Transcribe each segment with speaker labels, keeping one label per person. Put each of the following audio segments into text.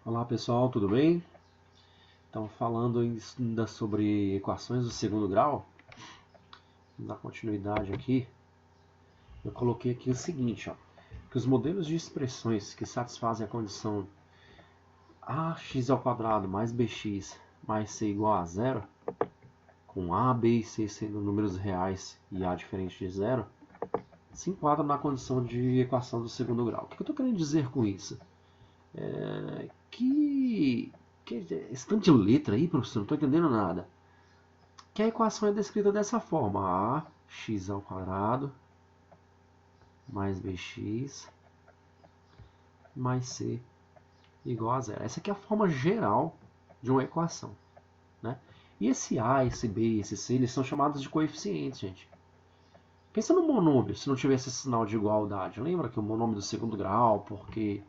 Speaker 1: Olá pessoal, tudo bem? Então, falando ainda sobre equações do segundo grau, vamos dar continuidade aqui. Eu coloquei aqui o seguinte, que os modelos de expressões que satisfazem a condição ax² mais bx mais c igual a zero, com a, b e c sendo números reais e a diferente de zero, se enquadram na condição de equação do segundo grau. O que eu estou querendo dizer com isso? Que esse tanto de letra aí, professor, não estou entendendo nada. Que a equação é descrita dessa forma: ax² mais bx mais c igual a zero. Essa aqui é a forma geral de uma equação, né? E esse a, esse b e esse c, eles são chamados de coeficientes, gente. Pensa no monômio, se não tivesse esse sinal de igualdade. Lembra que o monômio do segundo grau, porque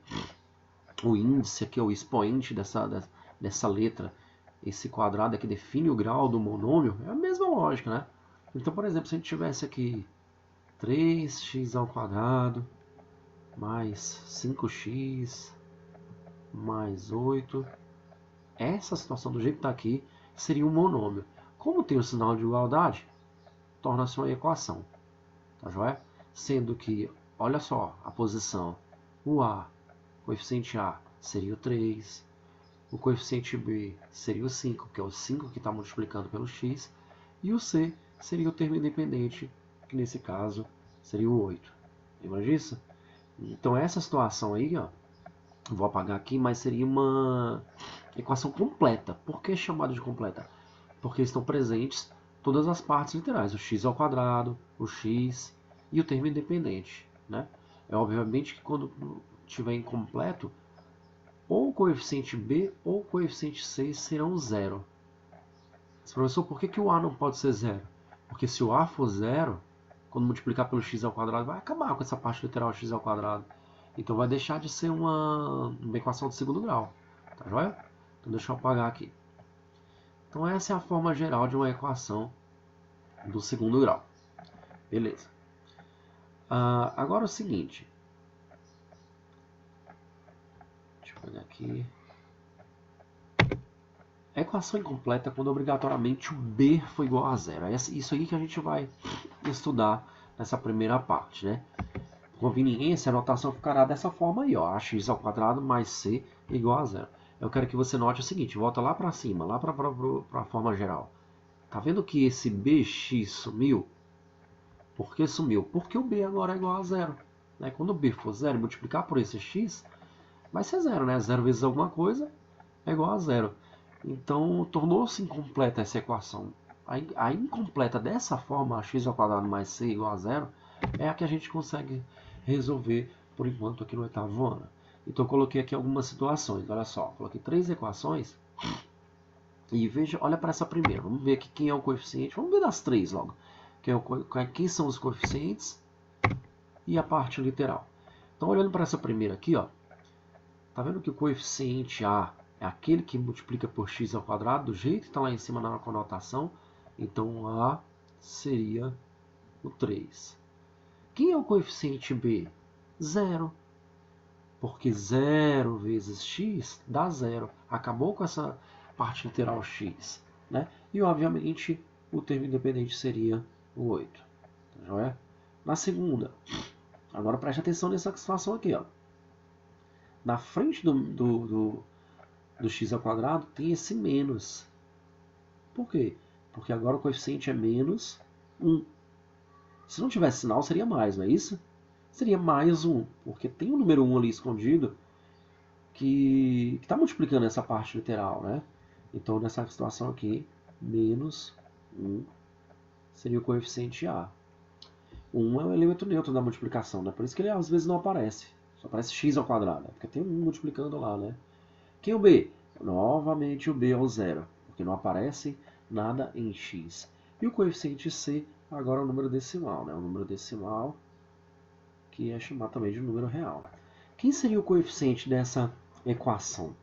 Speaker 1: o índice aqui é o expoente dessa letra, esse quadrado aqui define o grau do monômio, é a mesma lógica, né? Então, por exemplo, se a gente tivesse aqui 3x² mais 5x mais 8, essa situação do jeito que está aqui seria um monômio. Como tem o sinal de igualdade, torna-se uma equação, tá joia? Sendo que, olha só, a posição, o coeficiente a seria o 3, o coeficiente b seria o 5, que é o 5 que está multiplicando pelo x, e o c seria o termo independente, que nesse caso seria o 8. Lembra disso? Então essa situação aí, vou apagar aqui, mas seria uma equação completa. Por que chamada de completa? Porque estão presentes todas as partes literais, o x², o x e o termo independente, né? É obviamente que quando estiver incompleto, ou o coeficiente b ou o coeficiente c serão zero. Mas, professor, por que o a não pode ser zero? Porque se o a for zero, quando multiplicar pelo x², vai acabar com essa parte literal x². Então vai deixar de ser uma equação de segundo grau. Tá joia? Então deixa eu apagar aqui. Então essa é a forma geral de uma equação do segundo grau. Beleza. Agora é o seguinte. Deixa eu pegar aqui. A equação incompleta é quando obrigatoriamente o b for igual a zero. É isso aí que a gente vai estudar nessa primeira parte, né? Por conveniência, a notação ficará dessa forma aí, ax² mais c igual a zero. Eu quero que você note o seguinte, volta lá para cima, lá para a forma geral. Tá vendo que esse bx sumiu? Por que sumiu? Porque o b agora é igual a zero. Né? Quando o b for zero e multiplicar por esse x, vai ser zero, né? Zero vezes alguma coisa é igual a zero. Então, tornou-se incompleta essa equação. A incompleta dessa forma, ax² mais c igual a zero, é a que a gente consegue resolver, por enquanto, aqui no oitavo ano. Então, eu coloquei aqui algumas situações. Olha só, coloquei 3 equações. E veja, olha para essa primeira. Vamos ver aqui quem é o coeficiente. Vamos ver das 3 logo. Quem são os coeficientes e a parte literal. Então, olhando para essa primeira aqui, tá vendo que o coeficiente a é aquele que multiplica por x² do jeito que está lá em cima na conotação. Então, a seria o 3. Quem é o coeficiente b? Zero. Porque 0 vezes x dá zero. Acabou com essa parte literal x. Né? E, obviamente, o termo independente seria o 8. Tá joia? Na segunda, agora preste atenção nessa situação aqui. Na frente do x² tem esse menos. Por quê? Porque agora o coeficiente é menos 1. Se não tivesse sinal, seria mais, não é isso? Seria mais 1, porque tem um número 1 ali escondido que está multiplicando essa parte literal, né? Então, nessa situação aqui, menos 1 seria o coeficiente a. O 1 é o elemento neutro da multiplicação, né? Por isso que ele às vezes não aparece. Só aparece x², porque tem um multiplicando lá, né? Quem é o b? Novamente o b é o zero, porque não aparece nada em x. E o coeficiente c agora é o número decimal, né? O número decimal que é chamado também de número real. Quem seria o coeficiente dessa equação?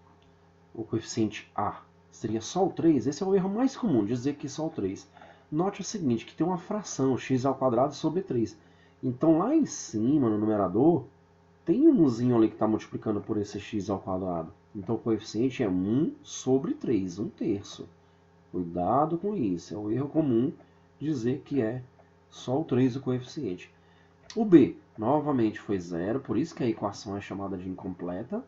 Speaker 1: O coeficiente a seria só o 3? Esse é o erro mais comum, dizer que só o 3. Note o seguinte, que tem uma fração, x² sobre 3. Então lá em cima, no numerador, tem umzinho ali que está multiplicando por esse x ao quadrado. Então o coeficiente é 1 sobre 3, 1/3. Cuidado com isso, é um erro comum dizer que é só o 3 o coeficiente. O b, novamente, foi 0, por isso que a equação é chamada de incompleta.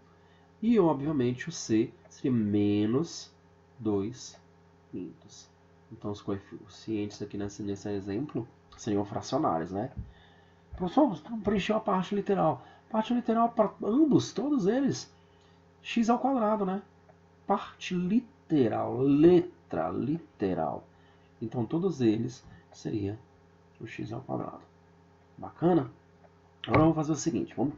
Speaker 1: E, obviamente, o c seria menos 2/5. Então, os coeficientes aqui nesse exemplo seriam fracionários, né? Professor, preencheu a parte literal. Parte literal para ambos, todos eles, x ao quadrado, né? Parte literal, letra literal. Então, todos eles seria o x ao quadrado. Bacana? Agora vamos fazer o seguinte, vamos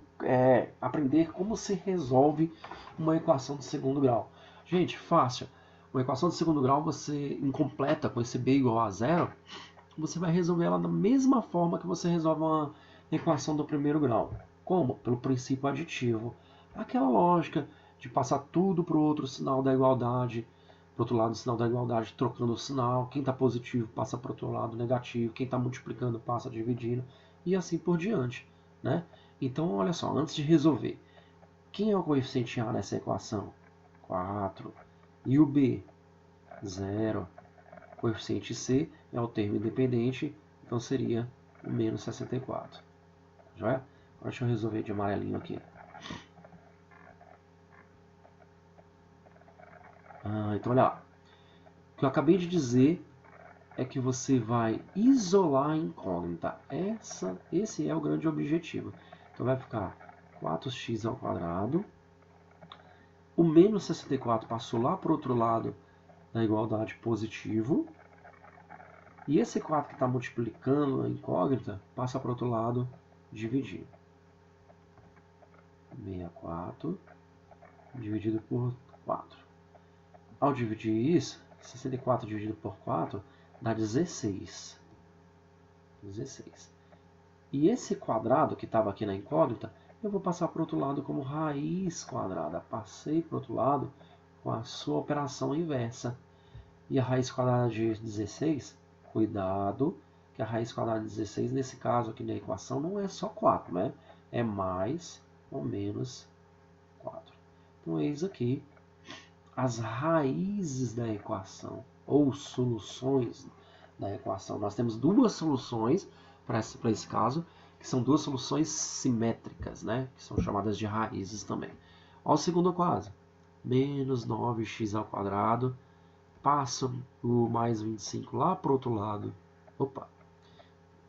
Speaker 1: aprender como se resolve uma equação de segundo grau. Gente, fácil. Uma equação de segundo grau, você incompleta com esse b igual a 0, você vai resolver ela da mesma forma que você resolve uma equação do primeiro grau. Como? Pelo princípio aditivo. Aquela lógica de passar tudo para o outro sinal da igualdade, para o outro lado do sinal da igualdade, trocando o sinal. Quem está positivo passa para o outro lado negativo, quem está multiplicando passa dividindo, e assim por diante. Né? Então, olha só, antes de resolver, quem é o coeficiente A nessa equação? 4. E o B? 0. O coeficiente C é o termo independente, então seria o menos 64. Já é? Agora deixa eu resolver de amarelinho aqui. Então, olha lá. O que eu acabei de dizer é que você vai isolar a incógnita. Esse é o grande objetivo. Então vai ficar 4x ao quadrado. O menos 64 passou lá para o outro lado da igualdade positivo. E esse 4 que está multiplicando a incógnita passa para o outro lado dividindo. 64 dividido por 4. Ao dividir isso, 64 dividido por 4 dá 16. 16. E esse quadrado que estava aqui na incógnita, eu vou passar para o outro lado como raiz quadrada. Passei para o outro lado com a sua operação inversa. E a raiz quadrada de 16, cuidado, que a raiz quadrada de 16, nesse caso aqui na equação, não é só 4, né? É mais ou menos 4. Então, eis aqui as raízes da equação, ou soluções da equação. Nós temos duas soluções para esse caso, que são duas soluções simétricas, né? Que são chamadas de raízes também. Olha o segundo quadro. Menos 9x ao quadrado. Passa o mais 25 lá para o outro lado. Opa!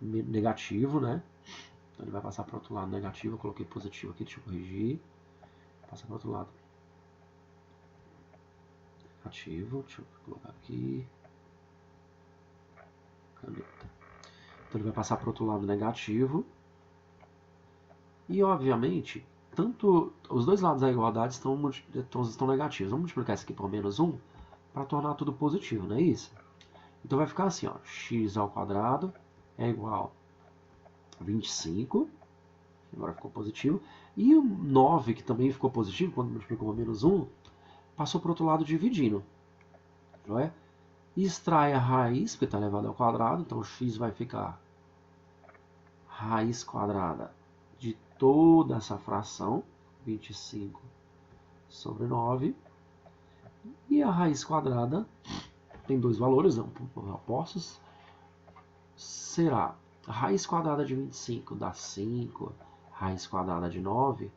Speaker 1: Negativo, né? Então ele vai passar para o outro lado negativo. Eu coloquei positivo aqui, deixa eu corrigir. Passa para o outro lado. Negativo, deixa eu colocar aqui. Caneta. Então ele vai passar para o outro lado negativo. E obviamente, tanto os dois lados da igualdade estão negativos. Vamos multiplicar isso aqui por menos 1 para tornar tudo positivo, não é isso? Então vai ficar assim, ó, x ao quadrado é igual a 25, agora ficou positivo, e o 9, que também ficou positivo, quando multiplicou por menos 1, passou para o outro lado dividindo. Não é? E extrai a raiz, porque está elevado ao quadrado, então x vai ficar raiz quadrada de toda essa fração, 25 sobre 9, e a raiz quadrada tem dois valores, opostos, será a raiz quadrada de 25 dá 5, raiz quadrada de 9,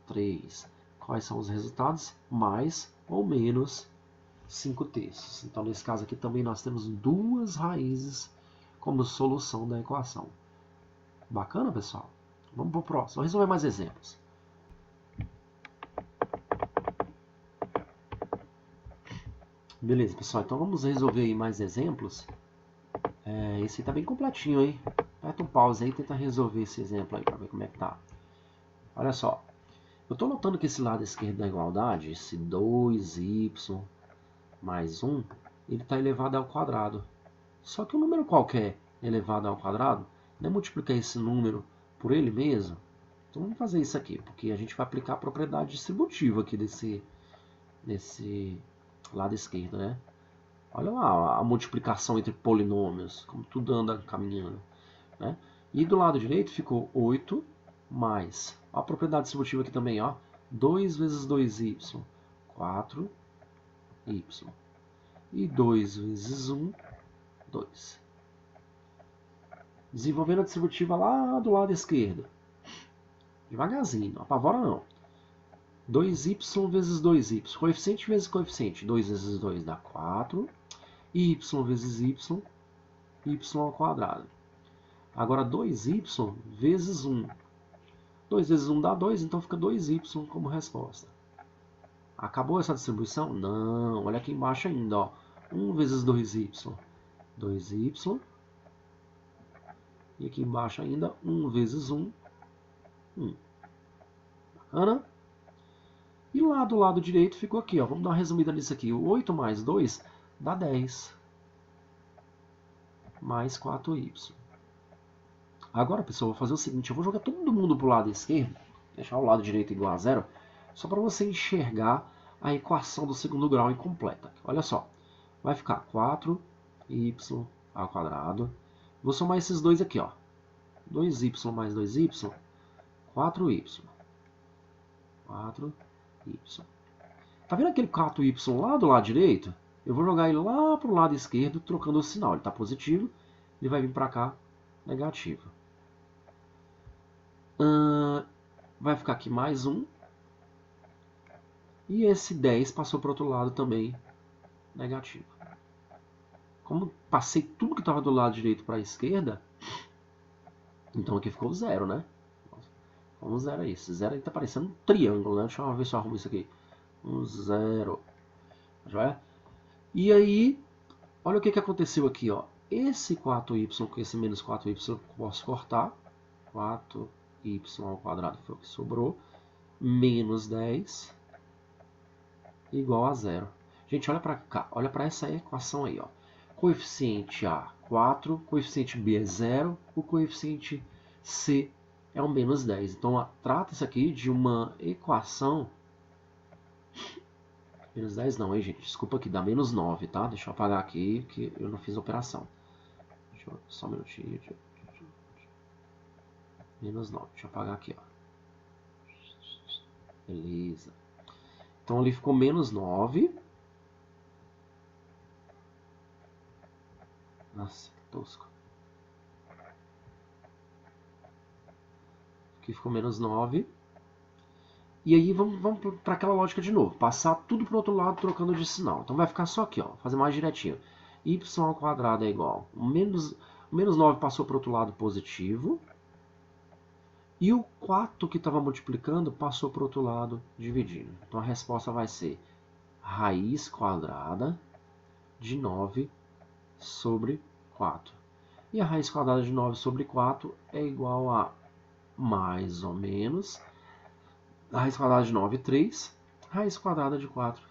Speaker 1: 3. Quais são os resultados? Mais ou menos 5/3. Então, nesse caso aqui também nós temos duas raízes como solução da equação. Bacana, pessoal? Vamos para o próximo. Vamos resolver mais exemplos. Beleza, pessoal. Então, vamos resolver aí mais exemplos. Esse aí tá bem completinho, hein? Aperta um pause aí e tenta resolver esse exemplo aí para ver como é que tá. Olha só. Eu estou notando que esse lado esquerdo da igualdade, esse 2y mais 1, ele está elevado ao quadrado. Só que um número qualquer elevado ao quadrado, não é multiplicar esse número por ele mesmo? Então vamos fazer isso aqui, porque a gente vai aplicar a propriedade distributiva aqui desse lado esquerdo, né? Olha lá a multiplicação entre polinômios, como tudo anda caminhando. Né? E do lado direito ficou 8 mais a propriedade distributiva aqui também, ó, 2 vezes 2y, 4y. E 2 vezes 1, 2. Desenvolvendo a distributiva lá do lado esquerdo. Devagarzinho, não apavora não. 2y vezes 2y. Coeficiente vezes coeficiente. 2 vezes 2 dá 4. Y vezes y. Y ao quadrado. Agora 2y vezes 1. 2 vezes 1 dá 2, então fica 2y como resposta. Acabou essa distribuição? Não. Olha aqui embaixo ainda, ó. 1 vezes 2y. 2y. E aqui embaixo ainda 1 vezes 1. 1. Bacana? E lá do lado direito ficou aqui, ó. Vamos dar uma resumida nisso aqui. O 8 mais 2 dá 10. Mais 4y. Agora, pessoal, eu vou fazer o seguinte. Eu vou jogar todo mundo para o lado esquerdo. Deixar o lado direito igual a 0. Só para você enxergar a equação do segundo grau incompleta. Olha só. Vai ficar 4y ao quadrado. Vou somar esses dois aqui, ó. 2y mais 2y, 4y. 4y. Tá vendo aquele 4y lá do lado direito? Eu vou jogar ele lá pro lado esquerdo, trocando o sinal. Ele tá positivo, ele vai vir para cá, negativo. Vai ficar aqui mais 1. E esse 10 passou para o outro lado também, negativo. Como passei tudo que estava do lado direito para a esquerda, então aqui ficou 0, né? Vamos 0 aí. Esse 0 aí tá parecendo um triângulo, né? Deixa eu ver se eu arrumo isso aqui. 0. Já. E aí, olha o que aconteceu aqui, ó. Esse 4y com esse menos 4y eu posso cortar. 4y ao quadrado foi o que sobrou. Menos 10 igual a 0. Gente, olha para cá. Olha para essa equação aí, ó. Coeficiente A, 4. Coeficiente B é 0. O coeficiente C é um menos 10. Então, trata-se aqui de uma equação... Menos 10 não, hein, gente? Desculpa aqui, dá menos 9, tá? Deixa eu apagar aqui, que eu não fiz a operação. Só um minutinho. Menos 9. Deixa eu apagar aqui, ó. Beleza. Então, ali ficou menos 9. Nossa, que tosco. Aqui ficou menos 9. E aí vamos para aquela lógica de novo. Passar tudo para o outro lado trocando de sinal. Então vai ficar só aqui, ó. Fazer mais direitinho. Y ao quadrado é igual. O menos 9 passou para o outro lado positivo. E o 4 que estava multiplicando passou para o outro lado dividindo. Então a resposta vai ser raiz quadrada de 9 sobre 4. E a raiz quadrada de 9 sobre 4 é igual a mais ou menos a raiz quadrada de 9, 3. Raiz quadrada de 4,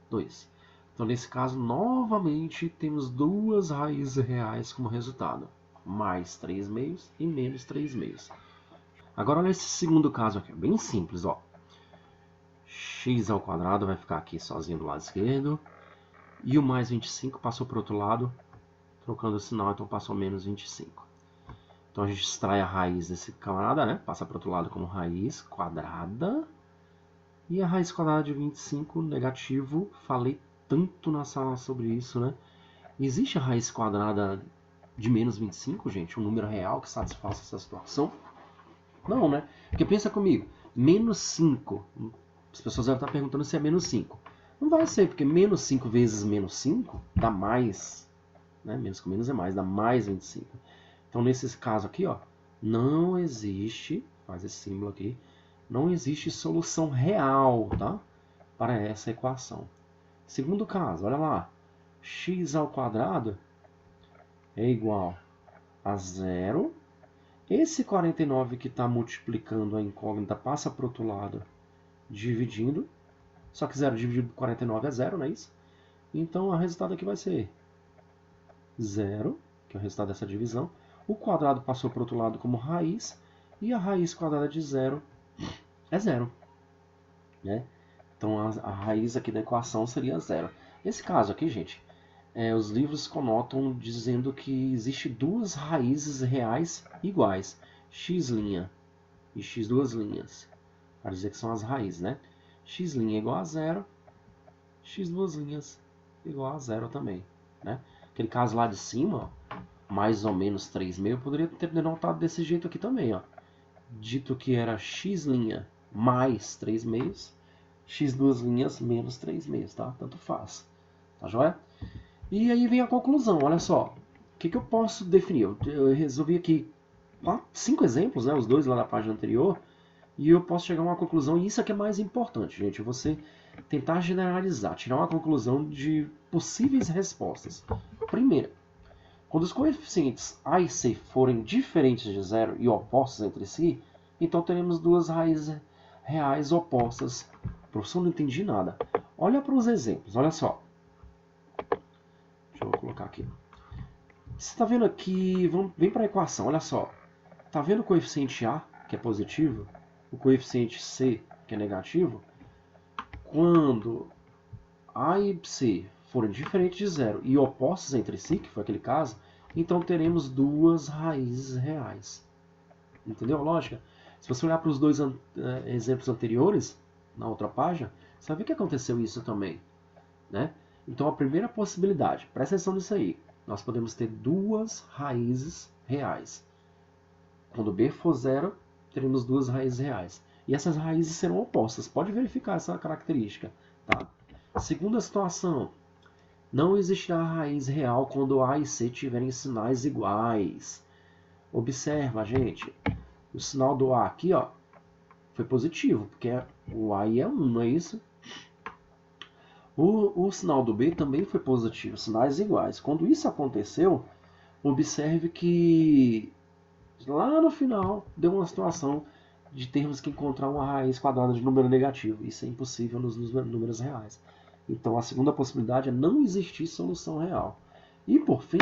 Speaker 1: 2. Então, nesse caso, novamente, temos duas raízes reais como resultado. Mais 3 meios e menos 3 meios. Agora, olha esse segundo caso aqui. É bem simples, ó. X ao quadrado vai ficar aqui sozinho do lado esquerdo. E o mais 25 passou para o outro lado, trocando o sinal, então passou menos 25. Então a gente extrai a raiz desse camarada, né? Passa para o outro lado como raiz quadrada. E a raiz quadrada de 25, negativo. Falei tanto na sala sobre isso, né? Existe a raiz quadrada de menos 25, gente? Um número real que satisfaça essa situação? Não, né? Porque pensa comigo. Menos 5. As pessoas devem estar perguntando se é menos 5. Não vai ser, porque menos 5 vezes menos 5 dá mais. Né? Menos com menos é mais, dá mais 25. Então, nesse caso aqui, ó, não existe, faz esse símbolo aqui, não existe solução real, tá? Para essa equação. Segundo caso, olha lá, x ao quadrado é igual a 0. Esse 49 que está multiplicando a incógnita passa para o outro lado, dividindo. Só que 0 dividido por 49 é 0, não é isso? Então, o resultado aqui vai ser 0, que é o resultado dessa divisão. O quadrado passou para o outro lado como raiz, e a raiz quadrada de 0 é 0. Né? Então, a raiz aqui da equação seria 0. Nesse caso aqui, gente, os livros conotam dizendo que existe duas raízes reais iguais. X' e x duas linhas, para dizer que são as raízes, né? X' é igual a zero, x duas linhas igual a zero também, né? Aquele caso lá de cima, ó, mais ou menos 3,5, eu poderia ter denotado desse jeito aqui também, ó. Dito que era x' mais 3,5, x duas linhas menos 3,5, tá? Tanto faz, tá joia? E aí vem a conclusão, olha só. O que eu posso definir? Eu resolvi aqui 5 exemplos, né, os dois lá da página anterior, e eu posso chegar a uma conclusão, e isso aqui é mais importante, gente, você tentar generalizar, tirar uma conclusão de possíveis respostas. Primeiro, quando os coeficientes a e c forem diferentes de zero e opostos entre si, então teremos duas raízes reais opostas. Professor, não entendi nada. Olha para os exemplos, olha só. Deixa eu colocar aqui. Você está vendo aqui, vem para a equação, olha só. Está vendo o coeficiente a, que é positivo, o coeficiente c, que é negativo? Quando a e c forem diferentes de zero e opostos entre si, que foi aquele caso, então teremos duas raízes reais. Entendeu a lógica? Se você olhar para os dois exemplos anteriores, na outra página, você vai ver que aconteceu isso também, né? Então a primeira possibilidade, presta atenção nisso aí, nós podemos ter duas raízes reais. Quando b for zero, teremos duas raízes reais. E essas raízes serão opostas. Pode verificar essa característica. Tá? Segunda situação. Não existirá raiz real quando A e C tiverem sinais iguais. Observa, gente. O sinal do A aqui, ó, foi positivo, porque o A é 1, não é isso? O sinal do B também foi positivo, sinais iguais. Quando isso aconteceu, observe que lá no final deu uma situação de termos que encontrar uma raiz quadrada de número negativo. Isso é impossível nos números reais. Então a segunda possibilidade é não existir solução real. E por fim,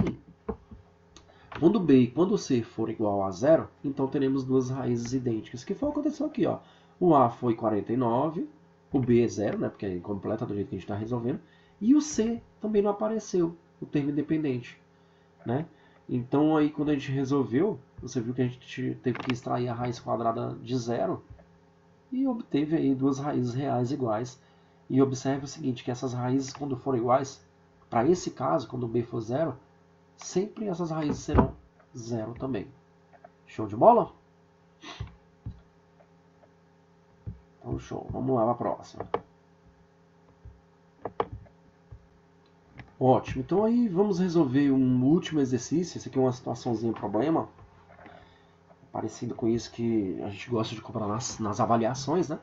Speaker 1: quando B e quando C for igual a zero, então teremos duas raízes idênticas, que foi o que aconteceu aqui, ó. O A foi 49, o B é zero, né, porque é incompleta do jeito que a gente está resolvendo, e o C também não apareceu, o termo independente, né? Então aí quando a gente resolveu, você viu que a gente teve que extrair a raiz quadrada de zero e obteve aí duas raízes reais iguais. E observe o seguinte, que essas raízes quando forem iguais, para esse caso, quando B for zero, sempre essas raízes serão zero também. Show de bola? Então show, vamos lá para a próxima. Ótimo, então aí vamos resolver um último exercício. Esse aqui é uma situaçãozinha problema, parecido com isso que a gente gosta de cobrar nas avaliações, né?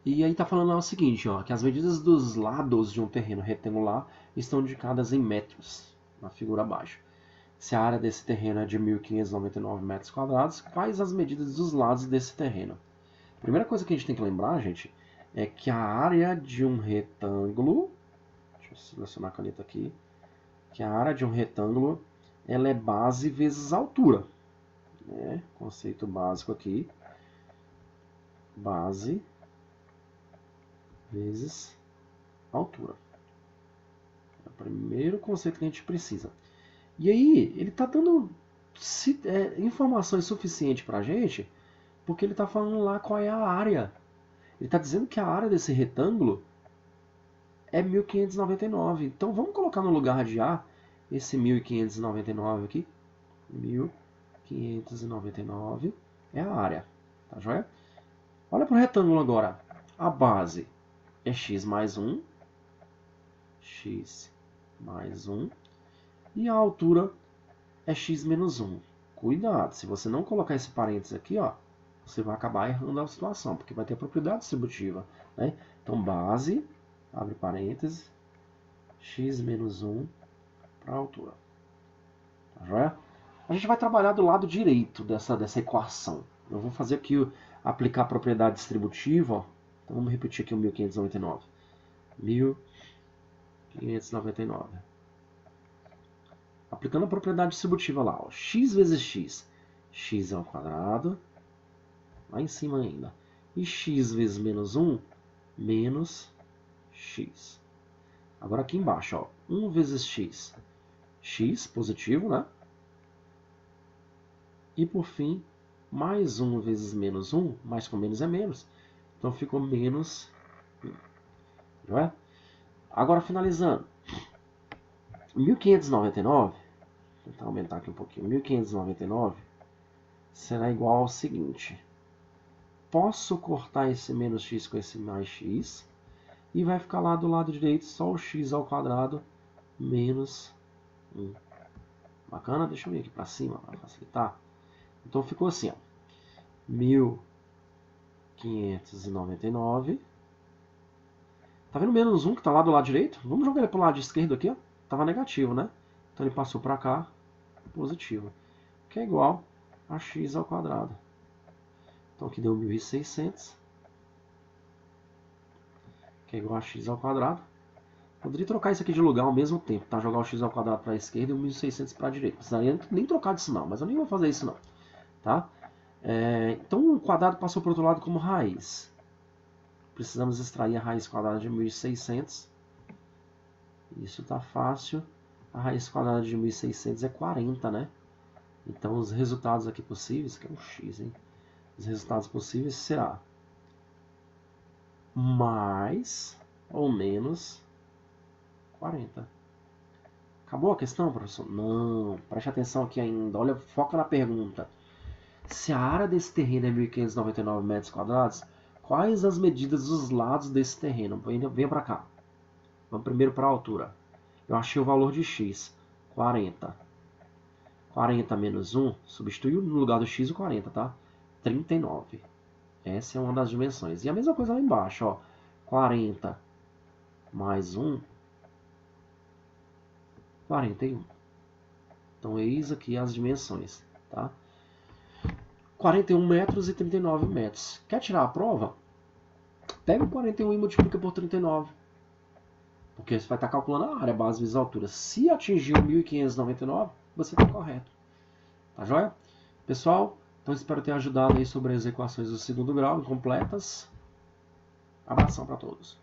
Speaker 1: E aí está falando lá o seguinte, ó, que as medidas dos lados de um terreno retangular estão indicadas em metros, na figura abaixo. Se a área desse terreno é de 1.599 metros quadrados, quais as medidas dos lados desse terreno? A primeira coisa que a gente tem que lembrar, gente, é que a área de um retângulo, deixa eu selecionar a caneta aqui, que a área de um retângulo ela é base vezes altura. Né? Conceito básico aqui, base vezes altura. É o primeiro conceito que a gente precisa. E aí, ele está dando informações suficientes para a gente, porque ele está falando lá qual é a área. Ele está dizendo que a área desse retângulo é 1.599. Então vamos colocar no lugar de A esse 1.599 aqui. 1.599 é a área. Tá joia? Olha para o retângulo agora. A base é x mais 1. X mais 1. E a altura é x menos 1. Cuidado, se você não colocar esse parênteses aqui, ó, você vai acabar errando a situação, porque vai ter a propriedade distributiva. Né? Então, base, abre parênteses, x menos 1 para a altura. Tá joia? A gente vai trabalhar do lado direito dessa equação. Eu vou fazer aqui, aplicar a propriedade distributiva. Ó. Então, vamos repetir aqui o 1.599. 1.599. Aplicando a propriedade distributiva lá, ó, x vezes x, x ao quadrado, lá em cima ainda, e x vezes menos 1, menos x. Agora aqui embaixo, ó, 1 vezes x, x positivo, né? E por fim, Mais 1 vezes menos 1, mais com menos é menos. Então ficou menos 1. Não é? Agora finalizando. 1599, vou tentar aumentar aqui um pouquinho. 1599 será igual ao seguinte. Posso cortar esse menos x com esse mais x. E vai ficar lá do lado direito só o x ao quadrado menos 1. Bacana? Deixa eu vir aqui para cima para facilitar. Então ficou assim, ó. 1599. Tá vendo menos 1 que tá lá do lado direito? Vamos jogar ele pro lado esquerdo aqui, ó. Tava negativo, né? Então ele passou para cá, positivo. Que é igual a x ao quadrado. Então aqui deu 1600. Que é igual a x ao quadrado. Poderia trocar isso aqui de lugar ao mesmo tempo, tá? Jogar o x ao quadrado para a esquerda e o 1600 para a direita. Não precisaria nem trocar disso não, mas eu nem vou fazer isso não, tá? Então o quadrado passou para o outro lado como raiz. Precisamos extrair a raiz quadrada de 1600. Isso tá fácil. A raiz quadrada de 1600 é 40, né? Então os resultados aqui possíveis, que é um x, hein? Os resultados possíveis será mais ou menos 40. Acabou a questão, professor? Não, preste atenção aqui ainda. Olha, foca na pergunta. Se a área desse terreno é 1.599 metros quadrados, quais as medidas dos lados desse terreno? Venha para cá. Vamos primeiro para a altura. Eu achei o valor de x, 40. 40 menos 1, substitui no lugar do x o 40, tá? 39. Essa é uma das dimensões. E a mesma coisa lá embaixo, ó. 40 mais 1, 41. Então, eis aqui as dimensões, tá? 41 metros e 39 metros. Quer tirar a prova? Pega o 41 e multiplica por 39. Porque você vai estar calculando a área, base vezes a altura. Se atingir o 1599, você está correto. Tá joia? Pessoal, então espero ter ajudado aí sobre as equações do segundo grau incompletas. Abração para todos.